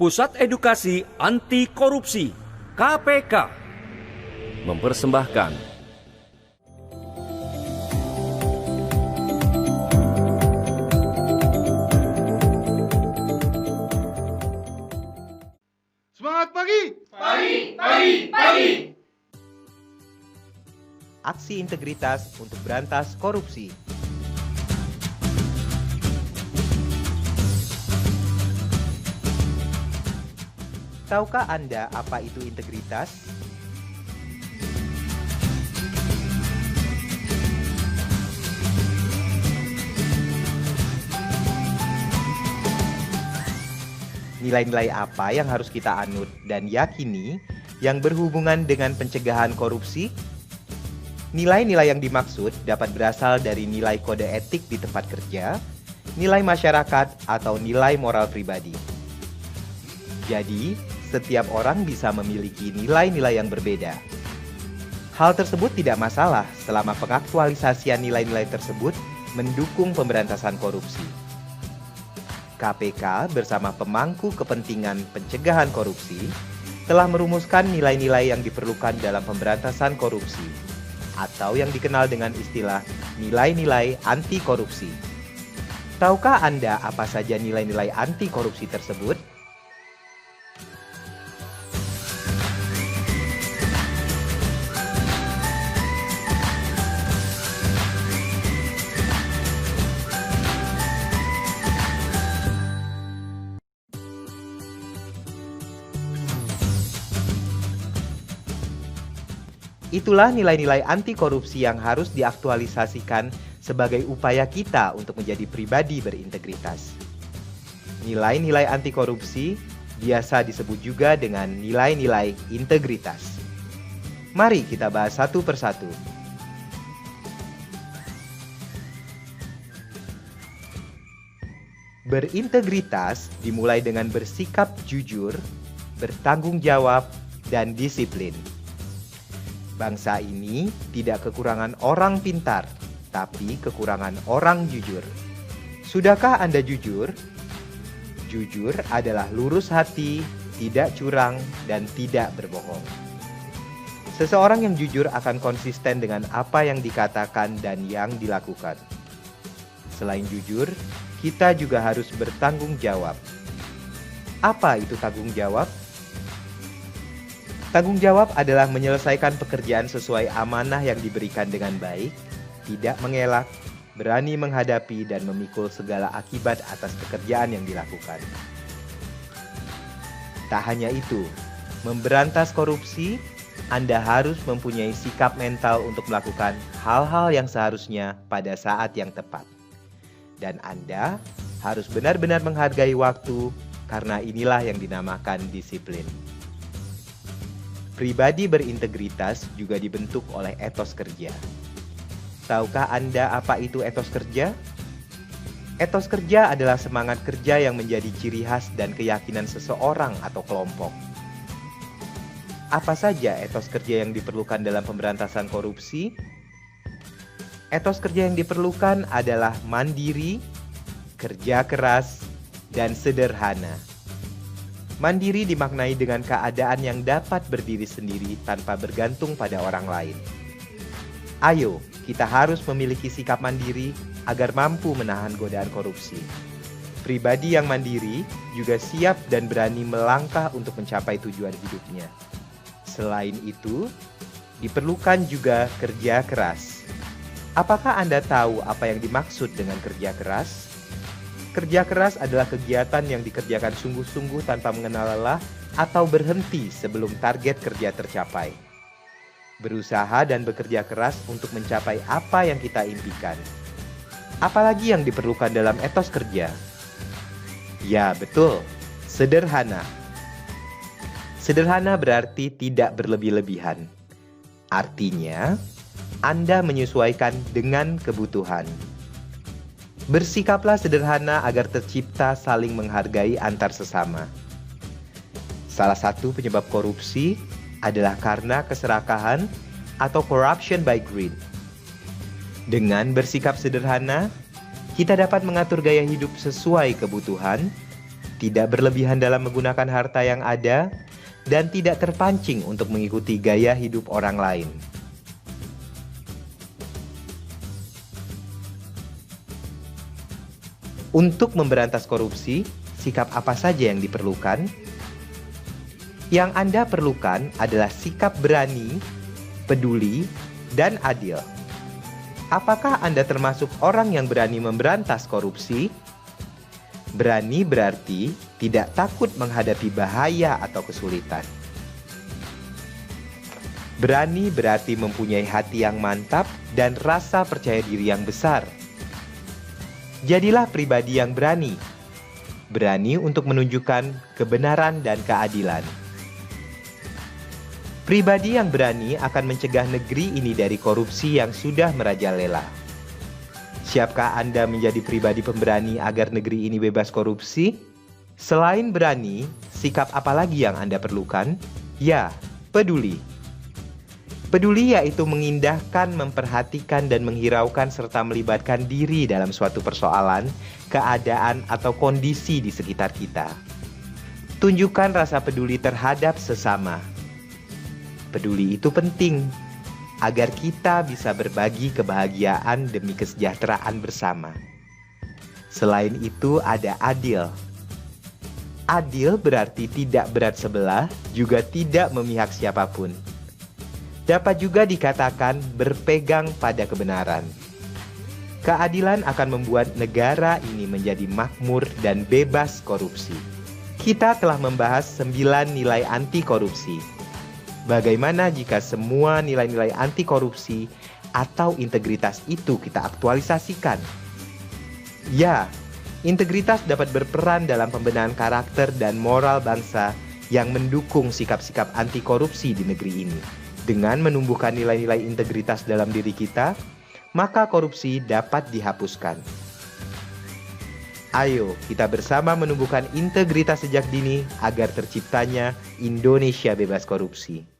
Pusat Edukasi Anti Korupsi KPK mempersembahkan Semangat pagi! Pagi! Aksi integritas untuk berantas korupsi. Tahukah Anda apa itu integritas? Nilai-nilai apa yang harus kita anut dan yakini yang berhubungan dengan pencegahan korupsi? Nilai-nilai yang dimaksud dapat berasal dari nilai kode etik di tempat kerja, nilai masyarakat, atau nilai moral pribadi. Jadi, setiap orang bisa memiliki nilai-nilai yang berbeda. Hal tersebut tidak masalah selama pengaktualisasian nilai-nilai tersebut mendukung pemberantasan korupsi. KPK bersama pemangku kepentingan pencegahan korupsi telah merumuskan nilai-nilai yang diperlukan dalam pemberantasan korupsi, atau yang dikenal dengan istilah nilai-nilai anti korupsi. Tahukah Anda apa saja nilai-nilai anti korupsi tersebut? Itulah nilai-nilai anti korupsi yang harus diaktualisasikan sebagai upaya kita untuk menjadi pribadi berintegritas. Nilai-nilai anti korupsi biasa disebut juga dengan nilai-nilai integritas. Mari kita bahas satu persatu. Berintegritas dimulai dengan bersikap jujur, bertanggung jawab, dan disiplin. Bangsa ini tidak kekurangan orang pintar, tapi kekurangan orang jujur. Sudahkah Anda jujur? Jujur adalah lurus hati, tidak curang, dan tidak berbohong. Seseorang yang jujur akan konsisten dengan apa yang dikatakan dan yang dilakukan. Selain jujur, kita juga harus bertanggung jawab. Apa itu tanggung jawab? Tanggung jawab adalah menyelesaikan pekerjaan sesuai amanah yang diberikan dengan baik, tidak mengelak, berani menghadapi dan memikul segala akibat atas pekerjaan yang dilakukan. Tak hanya itu, memberantas korupsi, Anda harus mempunyai sikap mental untuk melakukan hal-hal yang seharusnya pada saat yang tepat. Dan Anda harus benar-benar menghargai waktu, karena inilah yang dinamakan disiplin. Pribadi berintegritas juga dibentuk oleh etos kerja. Tahukah Anda apa itu etos kerja? Etos kerja adalah semangat kerja yang menjadi ciri khas dan keyakinan seseorang atau kelompok. Apa saja etos kerja yang diperlukan dalam pemberantasan korupsi? Etos kerja yang diperlukan adalah mandiri, kerja keras, dan sederhana. Mandiri dimaknai dengan keadaan yang dapat berdiri sendiri tanpa bergantung pada orang lain. Ayo, kita harus memiliki sikap mandiri agar mampu menahan godaan korupsi. Pribadi yang mandiri juga siap dan berani melangkah untuk mencapai tujuan hidupnya. Selain itu, diperlukan juga kerja keras. Apakah Anda tahu apa yang dimaksud dengan kerja keras? Kerja keras adalah kegiatan yang dikerjakan sungguh-sungguh tanpa mengenal lelah atau berhenti sebelum target kerja tercapai. Berusaha dan bekerja keras untuk mencapai apa yang kita impikan. Apalagi yang diperlukan dalam etos kerja? Ya, betul, sederhana. Sederhana berarti tidak berlebih-lebihan. Artinya, Anda menyesuaikan dengan kebutuhan. Bersikaplah sederhana agar tercipta saling menghargai antar sesama. Salah satu penyebab korupsi adalah karena keserakahan atau corruption by greed. Dengan bersikap sederhana, kita dapat mengatur gaya hidup sesuai kebutuhan, tidak berlebihan dalam menggunakan harta yang ada, dan tidak terpancing untuk mengikuti gaya hidup orang lain. Untuk memberantas korupsi, sikap apa saja yang diperlukan? Yang Anda perlukan adalah sikap berani, peduli, dan adil. Apakah Anda termasuk orang yang berani memberantas korupsi? Berani berarti tidak takut menghadapi bahaya atau kesulitan. Berani berarti mempunyai hati yang mantap dan rasa percaya diri yang besar. Jadilah pribadi yang berani. Berani untuk menunjukkan kebenaran dan keadilan. Pribadi yang berani akan mencegah negeri ini dari korupsi yang sudah merajalela. Siapkah Anda menjadi pribadi pemberani agar negeri ini bebas korupsi? Selain berani, sikap apa lagi yang Anda perlukan? Ya, peduli. Peduli yaitu mengindahkan, memperhatikan, dan menghiraukan serta melibatkan diri dalam suatu persoalan, keadaan, atau kondisi di sekitar kita. Tunjukkan rasa peduli terhadap sesama. Peduli itu penting agar kita bisa berbagi kebahagiaan demi kesejahteraan bersama. Selain itu ada adil. Adil berarti tidak berat sebelah, juga tidak memihak siapapun. Dapat juga dikatakan berpegang pada kebenaran. Keadilan akan membuat negara ini menjadi makmur dan bebas korupsi. Kita telah membahas 9 nilai anti korupsi. Bagaimana jika semua nilai-nilai anti korupsi atau integritas itu kita aktualisasikan? Ya, integritas dapat berperan dalam pembenahan karakter dan moral bangsa yang mendukung sikap-sikap anti korupsi di negeri ini. Dengan menumbuhkan nilai-nilai integritas dalam diri kita, maka korupsi dapat dihapuskan. Ayo, kita bersama menumbuhkan integritas sejak dini agar terciptanya Indonesia bebas korupsi.